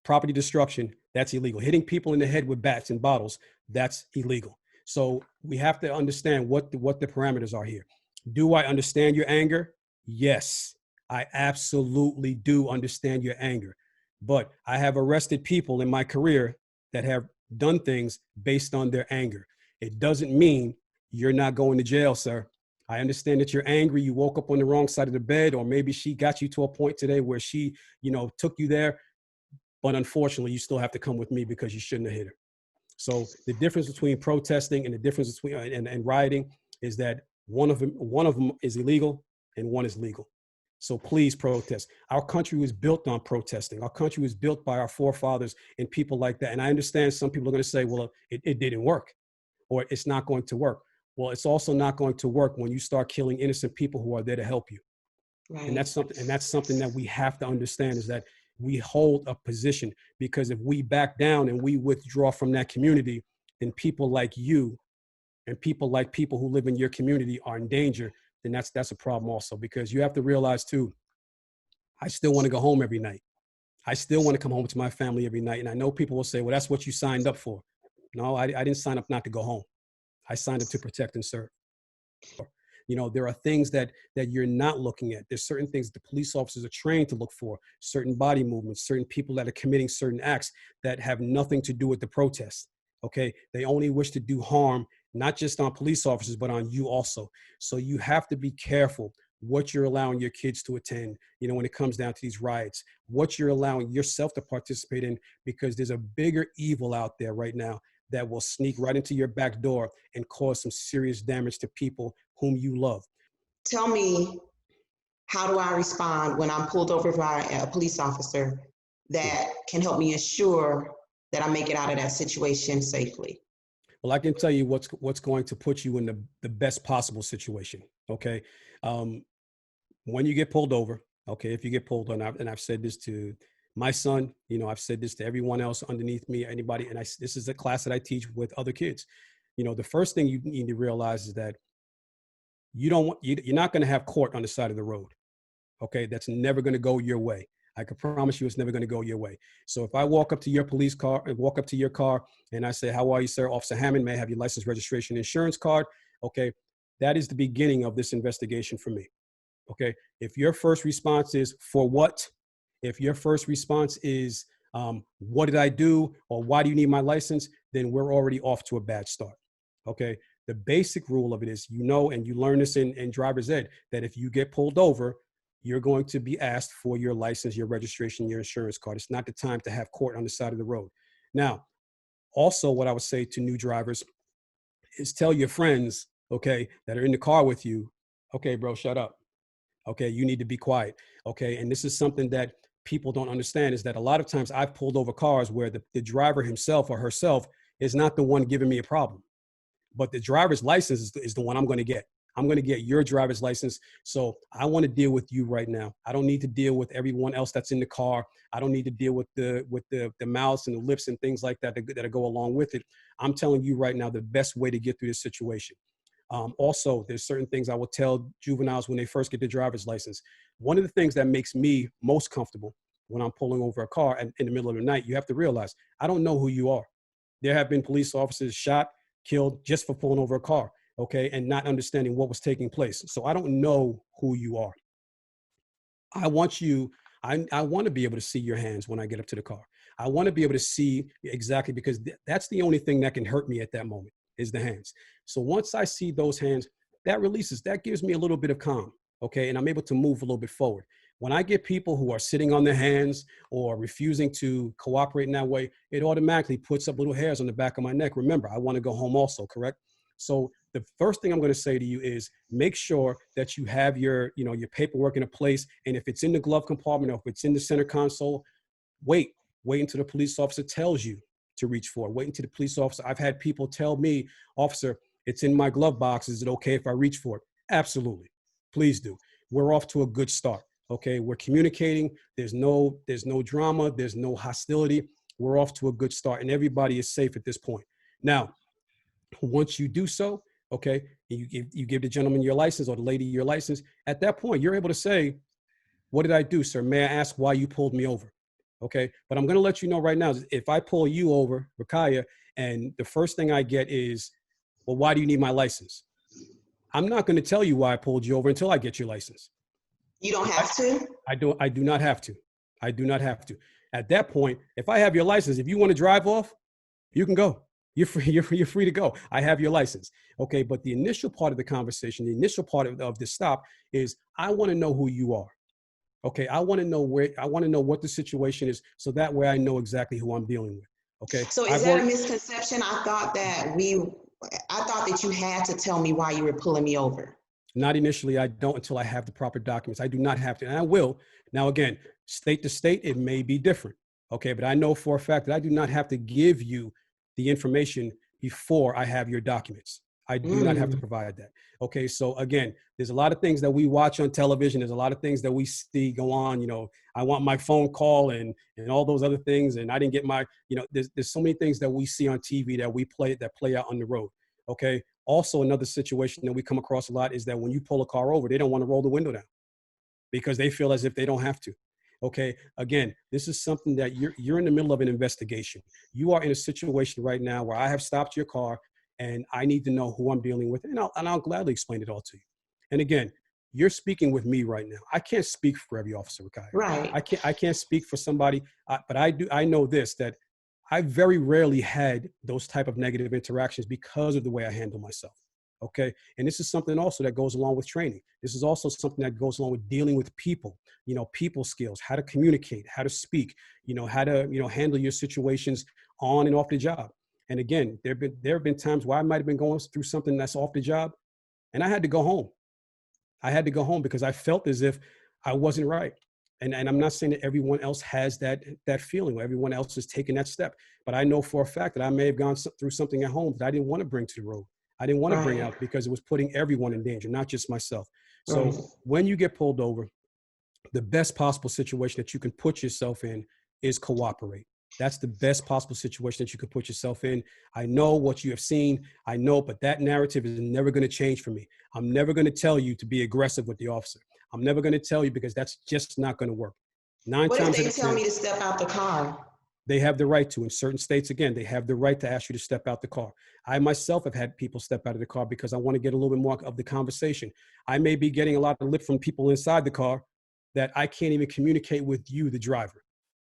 Property destruction, that's illegal. Hitting people in the head with bats and bottles, that's illegal. So we have to understand what the parameters are here. Do I understand your anger? Yes, I absolutely do understand your anger. But I have arrested people in my career that have done things based on their anger. It doesn't mean you're not going to jail, sir. I understand that you're angry. You woke up on the wrong side of the bed, or maybe she got you to a point today where she, took you there. But unfortunately, you still have to come with me because you shouldn't have hit her. So the difference between protesting and the difference between and rioting is that one of them is illegal and one is legal. So please protest. Our country was built on protesting. Our country was built by our forefathers and people like that. And I understand some people are going to say, well, it didn't work, or it's not going to work. Well, it's also not going to work when you start killing innocent people who are there to help you. Right. And that's something that we have to understand, is that we hold a position, because if we back down and we withdraw from that community, then people like you and people like people who live in your community are in danger. Then that's a problem also, because you have to realize too, I still want to go home every night. I still want to come home to my family every night. And I know people will say, well, that's what you signed up for. No, I didn't sign up not to go home. I signed up to protect and serve. You know, there are things that you're not looking at. There's certain things the police officers are trained to look for, certain body movements, certain people that are committing certain acts that have nothing to do with the protest. Okay. They only wish to do harm, not just on police officers, but on you also. So you have to be careful what you're allowing your kids to attend, you know, when it comes down to these riots, what you're allowing yourself to participate in, because there's a bigger evil out there right now that will sneak right into your back door and cause some serious damage to people whom you love. Tell me, how do I respond when I'm pulled over by a police officer that can help me ensure that I make it out of that situation safely? Well, I can tell you what's going to put you in the best possible situation. Okay. Um, when you get pulled over, okay, if you get pulled on, and I've said this to my son, you know, I've said this to everyone else underneath me, anybody, and this is a class that I teach with other kids. You know, the first thing you need to realize is that you're not going to have court on the side of the road. Okay, that's never going to go your way. I can promise you it's never going to go your way. So if I walk up to your police car and walk up to your car and I say, how are you, sir? Officer Hammond, may I have your license, registration, insurance card? Okay, that is the beginning of this investigation for me. Okay, if your first response is, for what? If your first response is, what did I do? Or why do you need my license? Then we're already off to a bad start. Okay, the basic rule of it is, you know, and you learn this in driver's ed, that if you get pulled over, you're going to be asked for your license, your registration, your insurance card. It's not the time to have court on the side of the road. Now, also what I would say to new drivers is tell your friends, okay, that are in the car with you, okay, bro, shut up. Okay, you need to be quiet. Okay, and this is something that people don't understand, is that a lot of times I've pulled over cars where the driver himself or herself is not the one giving me a problem, but the driver's license is the one I'm going to get. I'm going to get your driver's license. So I want to deal with you right now. I don't need to deal with everyone else that's in the car. I don't need to deal with the mouths and the lips and things like that that go along with it. I'm telling you right now the best way to get through this situation. Also, there's certain things I will tell juveniles when they first get their driver's license. One of the things that makes me most comfortable when I'm pulling over a car in the middle of the night, you have to realize, I don't know who you are. There have been police officers shot, killed just for pulling over a car, okay, and not understanding what was taking place. So I don't know who you are. I want to be able to see your hands when I get up to the car. I want to be able to see exactly, because that's the only thing that can hurt me at that moment, is the hands. So once I see those hands, that gives me a little bit of calm, okay, and I'm able to move a little bit forward. When I get people who are sitting on their hands or refusing to cooperate in that way, it automatically puts up little hairs on the back of my neck. Remember, I want to go home also, correct? So the first thing I'm going to say to you is make sure that you have your paperwork in a place. And if it's in the glove compartment or if it's in the center console, wait until the police officer tells you to reach for it. Wait until the police officer. I've had people tell me, officer, it's in my glove box. Is it okay if I reach for it? Absolutely. Please do. We're off to a good start. Okay. We're communicating. There's no drama. There's no hostility. We're off to a good start and everybody is safe at this point. Now, once you do so, okay, you give the gentleman your license or the lady your license. At that point, you're able to say, what did I do, sir? May I ask why you pulled me over? Okay, but I'm going to let you know right now, if I pull you over, Rakaya, and the first thing I get is, well, why do you need my license? I'm not going to tell you why I pulled you over until I get your license. You don't have to? I do not have to. I do not have to. At that point, if I have your license, if you want to drive off, you can go. You're free to go. I have your license. Okay, but the initial part of the conversation, the initial part of the stop is, I want to know who you are. Okay, I want to know what the situation is, so that way I know exactly who I'm dealing with. Okay. So is I've that a already, misconception? I thought that you had to tell me why you were pulling me over. not initially, I don't until I have the proper documents. I do not have to, and I will. Now, again, state to state, it may be different. Okay. But I know for a fact that I do not have to give you the information before I have your documents. I do not have to Mm, provide that. Okay. So again, there's a lot of things that we watch on television. There's a lot of things that we see go on. I want my phone call and all those other things. And I didn't get my, there's so many things that we see on TV that play out on the road. Okay. Also, another situation that we come across a lot is that when you pull a car over, they don't want to roll the window down because they feel as if they don't have to. Okay. Again, this is something that you're in the middle of an investigation. You are in a situation right now where I have stopped your car and I need to know who I'm dealing with, and I'll gladly explain it all to you. And again, you're speaking with me right now. I can't speak for every officer, Rikai. right, I can't speak for somebody, but I do. I know this, that I very rarely had those type of negative interactions because of the way I handle myself. Okay. And this is something also that goes along with training. This is also something that goes along with dealing with people, people skills, how to communicate, how to speak, how to, handle your situations on and off the job. And again, there have been times where I might have been going through something that's off the job and I had to go home. I had to go home because I felt as if I wasn't right. And I'm not saying that everyone else has that feeling or everyone else is taking that step. But I know for a fact that I may have gone through something at home that I didn't want to bring to the road. I didn't want to bring right, out because it was putting everyone in danger, not just myself. right. So when you get pulled over, the best possible situation that you can put yourself in is cooperate. That's the best possible situation that you could put yourself in. I know what you have seen. I know, but that narrative is never going to change for me. I'm never going to tell you to be aggressive with the officer. I'm never going to tell you because that's just not going to work. Nine What if times out they of tell 10, me to step out the car? they have the right to. In certain states, again, they have the right to ask you to step out the car. I myself have had people step out of the car because I want to get a little bit more of the conversation. I may be getting a lot of lip from people inside the car that I can't even communicate with you, the driver.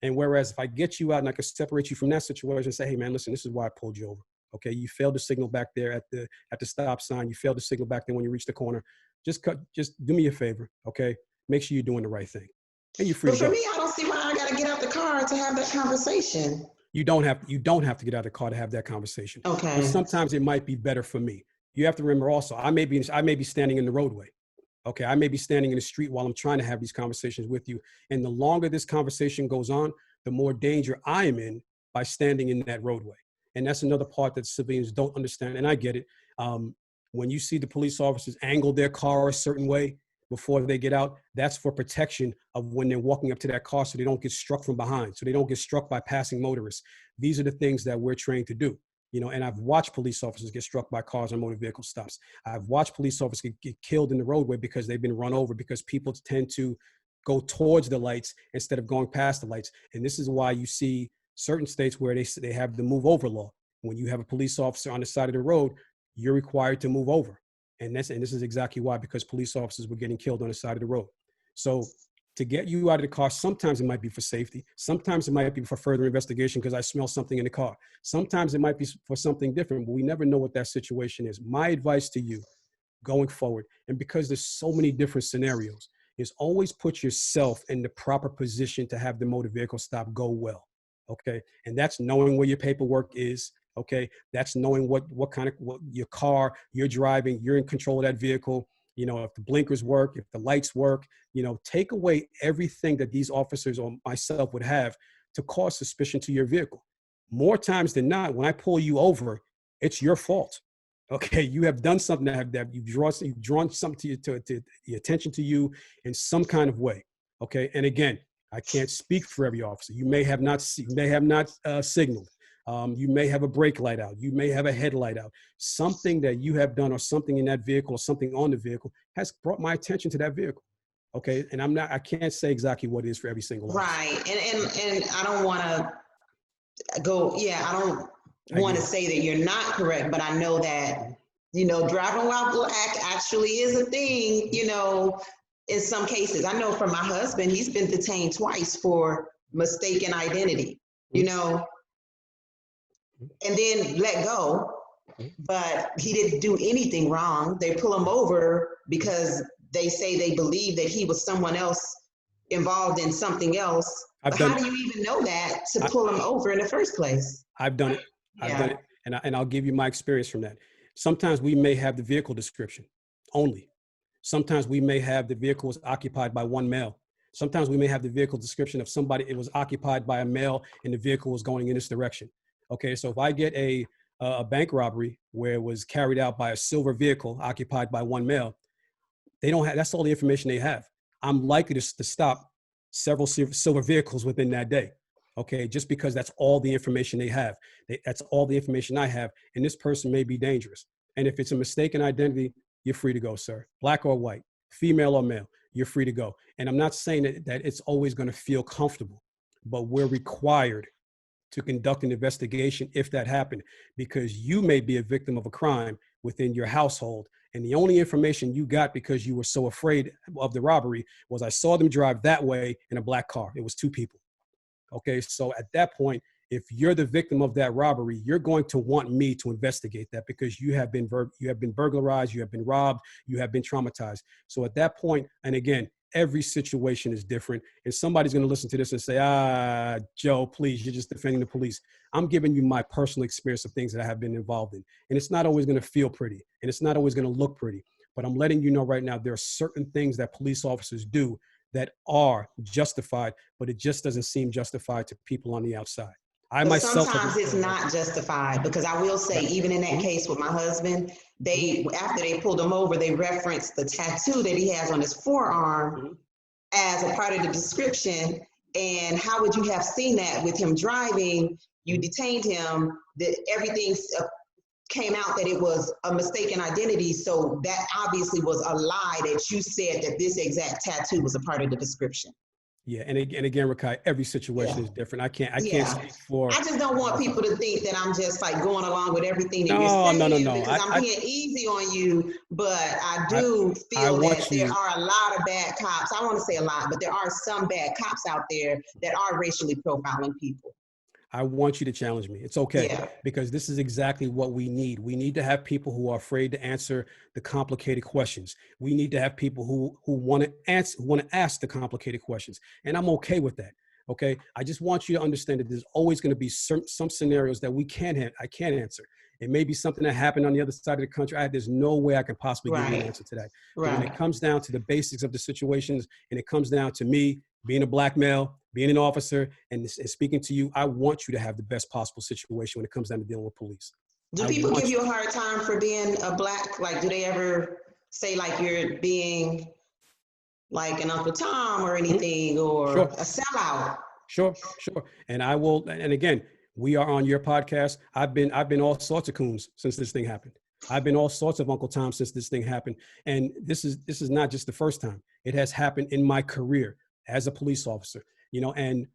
And whereas if I get you out and I can separate you from that situation and say, hey man, listen, this is why I pulled you over. Okay, you failed to signal back there at the stop sign. You failed to signal back there when you reach the corner. Just do me a favor. Okay, make sure you're doing the right thing, and you're free But to for go. me, I don't see why I got to get out the car to have that conversation. You don't have to get out of the car to have that conversation. But Okay, sometimes it might be better for me. You have to remember also, I may be standing in the roadway. Okay, I may be standing in the street while I'm trying to have these conversations with you. And the longer this conversation goes on, the more danger I am in by standing in that roadway. And that's another part that civilians don't understand. And I get it. When you see the police officers angle their car a certain way before they get out, that's for protection of when they're walking up to that car so they don't get struck from behind, so they don't get struck by passing motorists. These are the things that we're trained to do. And I've watched police officers get struck by cars on motor vehicle stops. I've watched police officers get killed in the roadway because they've been run over because people tend to go towards the lights instead of going past the lights. And this is why you see certain states where they have the move over law. When you have a police officer on the side of the road, you're required to move over. And this is exactly why, because police officers were getting killed on the side of the road. So to get you out of the car, sometimes it might be for safety. Sometimes it might be for further investigation because I smell something in the car. Sometimes it might be for something different, but we never know what that situation is. My advice to you going forward, and because there's so many different scenarios, is always put yourself in the proper position to have the motor vehicle stop go well. Okay. And that's knowing where your paperwork is. Okay. That's knowing what your car you're driving, you're in control of that vehicle. If the blinkers work, if the lights work, take away everything that these officers or myself would have to cause suspicion to your vehicle. More times than not, when I pull you over, it's your fault. Okay, you have done something that you've drawn something to the attention to you in some kind of way. Okay, and again, I can't speak for every officer. You may have not signaled. You may have a brake light out. You may have a headlight out. Something that you have done or something in that vehicle or something on the vehicle has brought my attention to that vehicle. Okay, and I can't say exactly what it is for every single officer. right. And I don't want to go. Yeah, I don't I want get to it. say that you're not correct, but I know that Mhm, driving while black actually is a thing. mhm. In some cases, I know from my husband, he's been detained twice for mistaken identity. You Mhm, know, and then let go, mhm, but he didn't do anything wrong. They pull him over mhm. because they say they believe that he was someone else involved in something else. I've But how done. do you even know that to I, pull him over in the first place? I've done it. I've done Yeah. it. And I'll give you my experience from that. Sometimes we may have the vehicle description only. Sometimes we may have the vehicle was occupied by one male. Sometimes we may have the vehicle description of somebody, it was occupied by a male and the vehicle was going in this direction. Okay, so if I get a bank robbery where it was carried out by a silver vehicle occupied by one male, they don't have, that's all the information they have. I'm likely to stop several silver vehicles within that day. Okay, just because that's all the information they have. That's all the information I have. And this person may be dangerous. And if it's a mistaken identity, you're free to go, sir. Black or white, female or male, you're free to go. And I'm not saying that it's always going to feel comfortable, but we're required to conduct an investigation if that happened, because you may be a victim of a crime within your household. And the only information you got because you were so afraid of the robbery was, I saw them drive that way in a black car. It was two people. Okay, so at that point, if you're the victim of that robbery, you're going to want me to investigate that because you have been burglarized, you have been robbed, you have been traumatized. So at that point, and again, every situation is different, and somebody's going to listen to this and say, Joe, please, you're just defending the police. I'm giving you my personal experience of things that I have been involved in, and it's not always going to feel pretty, and it's not always going to look pretty, but I'm letting you know right now, there are certain things that police officers do that are justified, but it just doesn't seem justified to people on the outside. I But myself have, sometimes it's not justified, because I will say, yeah. even in that Mhm. case with my husband, they, after they pulled him over, they referenced the tattoo that he has on his forearm Mhm. as a part of the description. And how would you have seen that with him driving? You Mhm. detained him, that everything came out that it was a mistaken identity. So that obviously was a lie that you said that this exact tattoo was a part of the description. Yeah, and again, Rakai, every situation Yeah. is different. I can't Yeah. speak for. I just don't want people to think that I'm just like going along with everything that you're No, no, no, saying, no. because I'm being easy on you, but I I, do I feel that want there you. are a lot of bad cops. I want to say a lot, but there are some bad cops out there that are racially profiling people. I want you to challenge me. It's okay, Yeah. because this is exactly what we need. We need to have people who are afraid to answer the complicated questions. We need to have people who want to answer, who want to ask the complicated questions. And I'm okay with that. Okay. I just want you to understand that there's always going to be some scenarios that I can't answer. It may be something that happened on the other side of the country. There's no way I can possibly give you an Right. answer to that. But when it Right. comes down to the basics of the situations, and it comes down to me being a black male, being an officer, and speaking to you, I want you to have the best possible situation when it comes down to dealing with police. Do I people give want you you a to. hard time for being a black? Like, do they ever say like you're being like an Uncle Tom or Mhm. anything, or Sure, a sellout? sure. And I will. And again, we are on your podcast. I've been all sorts of coons since this thing happened. I've been all sorts of Uncle Tom since this thing happened. And this is not just the first time. It has happened in my career as a police officer. And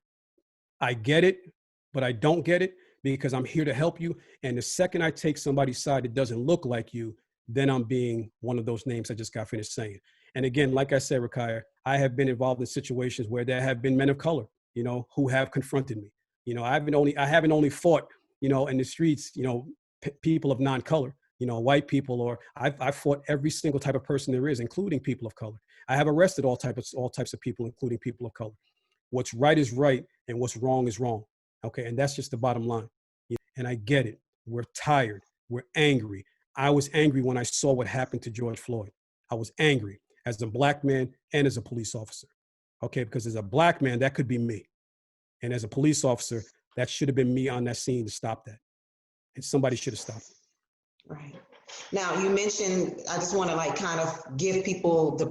I get it, but I don't get it, because I'm here to help you. And the second I take somebody's side that doesn't look like you, then I'm being one of those names I just got finished saying. And again, like I said, Rakaya, I have been involved in situations where there have been men of color, who have confronted me. I haven't only fought, in the streets, people of non-color, white people, or I've fought every single type of person there is, including people of color. I have arrested all types of people, including people of color. What's right is right, and what's wrong is wrong. Okay. And that's just the bottom line. And I get it. We're tired. We're angry. I was angry when I saw what happened to George Floyd. I was angry as a black man and as a police officer. Okay. Because as a black man, that could be me. And as a police officer, that should have been me on that scene to stop that. And somebody should have stopped it. Right. Now, you mentioned, I just want to like kind of give people the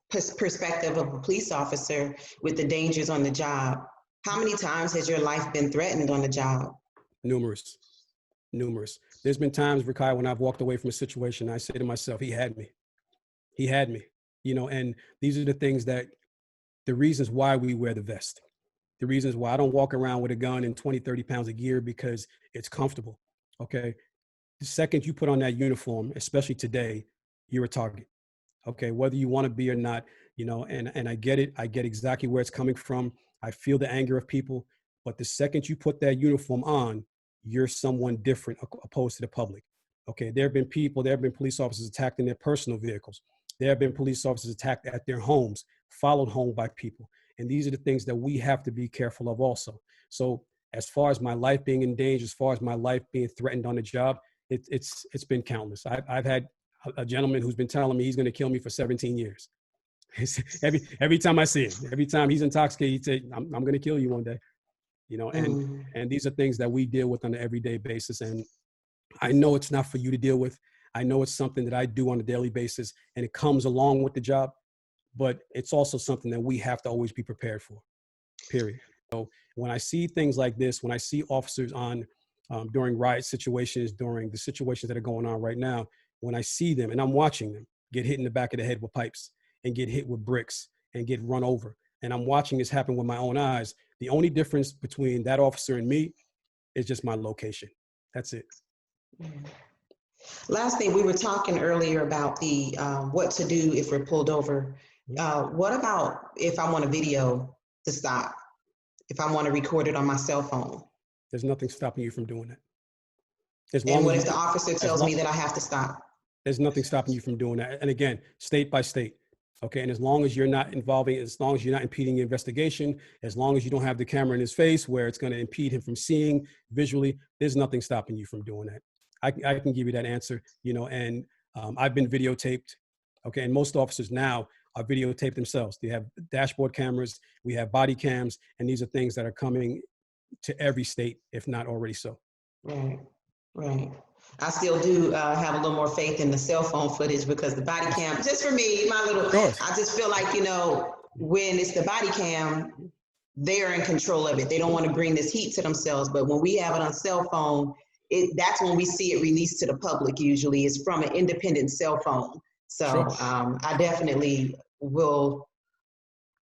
perspective of a police officer with the dangers on the job. How many times has your life been threatened on the job? Numerous, numerous. There's been times, Rakai, when I've walked away from a situation, I say to myself, he had me. He had me. And these are the things the reasons why we wear the vest. The reasons why I don't walk around with a gun and 20, 30 pounds of gear, because it's comfortable. Okay. The second you put on that uniform, especially today, you're a target. Okay. Whether you want to be or not, and I get it. I get exactly where it's coming from. I feel the anger of people. But the second you put that uniform on, you're someone different opposed to the public. Okay. There have been police officers attacked in their personal vehicles. There have been police officers attacked at their homes, followed home by people. And these are the things that we have to be careful of also. So as far as my life being in danger, as far as my life being threatened on the job, it's been countless. I've had a gentleman who's been telling me he's going to kill me for 17 years. every time I see him, every time he's intoxicated, he'd say, I'm going to kill you one day, you know, and these are things that we deal with on an everyday basis. And I know it's not for you to deal with. I know it's something that I do on a daily basis, and it comes along with the job, but it's also something that we have to always be prepared for, period. So when I see things like this, when I see officers on during riot situations, during the situations that are going on right now, when I see them and I'm watching them get hit in the back of the head with pipes and get hit with bricks and get run over, and I'm watching this happen with my own eyes, the only difference between that officer and me is just my location. That's it. Last thing, we were talking earlier about the what to do if we're pulled over. What about if I want a video to stop? If I want to record it on my cell phone? There's nothing stopping you from doing that. As And long what as if the officer tells me that I have to stop? There's nothing stopping you from doing that. And again, state by state. Okay. And as long as you're not involving, as long as you're not impeding the investigation, as long as you don't have the camera in his face where it's going to impede him from seeing visually, there's nothing stopping you from doing that. I can give you that answer, you know, and I've been videotaped. Okay. And most officers now are videotaped themselves. They have dashboard cameras, we have body cams, and these are things that are coming to every state, if not already so. Right, right. I still do have a little more faith in the cell phone footage because the body cam, just for me, I just feel like, you know, when it's the body cam, they're in control of it. They don't want to bring this heat to themselves. But when we have it on cell phone, that's when we see it released to the public usually. It's from an independent cell phone. So I definitely will,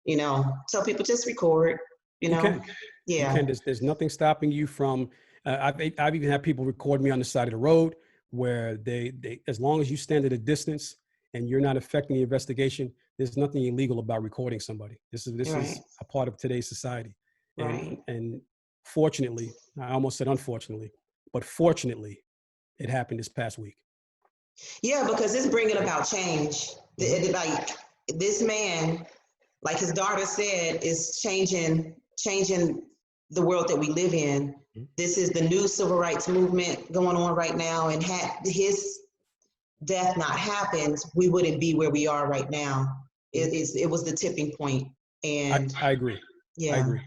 you know, tell people just record, you know. Can. Yeah. You can. There's nothing stopping you from, I've even had people record me on the side of the road where they as long as you stand at a distance and you're not affecting the investigation, there's nothing illegal about recording somebody. This is a part of today's society. And fortunately, I almost said unfortunately, but fortunately, it happened this past week. Yeah, because it's bringing about change. Like this man, like his daughter said, is changing the world that we live in. This is the new civil rights movement going on right now, and had his death not happened, we wouldn't be where we are right now. It was the tipping point. And I agree. Yeah, I agree.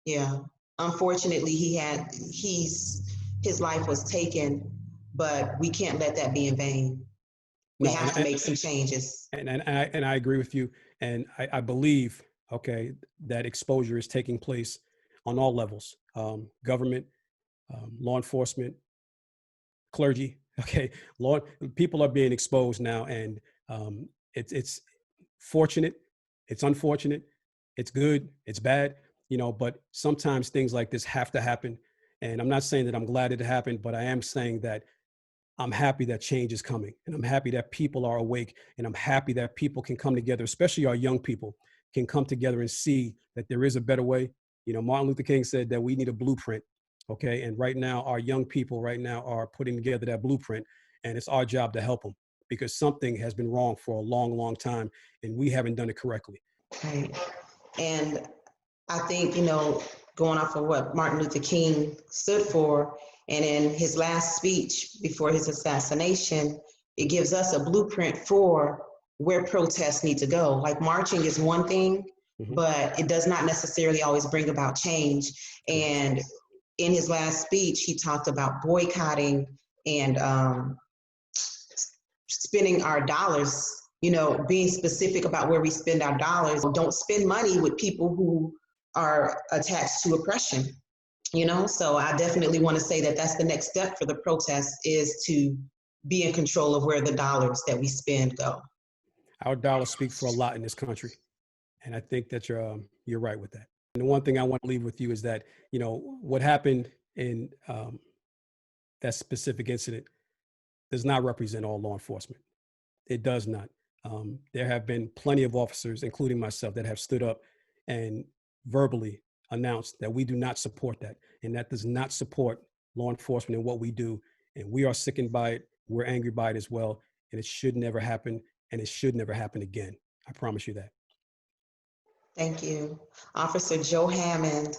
Yeah. Unfortunately, his life was taken, but we can't let that be in vain. We have to make some changes. And I agree with you. And I believe, okay, that exposure is taking place on all levels, government, law enforcement, clergy. Okay, people are being exposed now, and it's fortunate, it's unfortunate, it's good, it's bad, you know. But sometimes things like this have to happen, and I'm not saying that I'm glad it happened, but I am saying that I'm happy that change is coming, and I'm happy that people are awake, and I'm happy that people can come together, especially our young people, can come together and see that there is a better way. You know, Martin Luther King said that we need a blueprint. Okay. And right now, our young people right now are putting together that blueprint, and it's our job to help them because something has been wrong for a long, long time, and we haven't done it correctly. Right. And I think, you know, going off of what Martin Luther King stood for, and in his last speech before his assassination, it gives us a blueprint for where protests need to go. Like marching is one thing, but it does not necessarily always bring about change. And in his last speech, he talked about boycotting and spending our dollars, you know, being specific about where we spend our dollars. Don't spend money with people who are attached to oppression, you know? So I definitely want to say that that's the next step for the protest, is to be in control of where the dollars that we spend go. Our dollars speak for a lot in this country. And I think that you're right with that. And the one thing I want to leave with you is that, you know, what happened in that specific incident does not represent all law enforcement. It does not. There have been plenty of officers, including myself, that have stood up and verbally announced that we do not support that. And that does not support law enforcement and what we do. And we are sickened by it. We're angry by it as well. And it should never happen. And it should never happen again. I promise you that. Thank you. Officer Joe Hammond.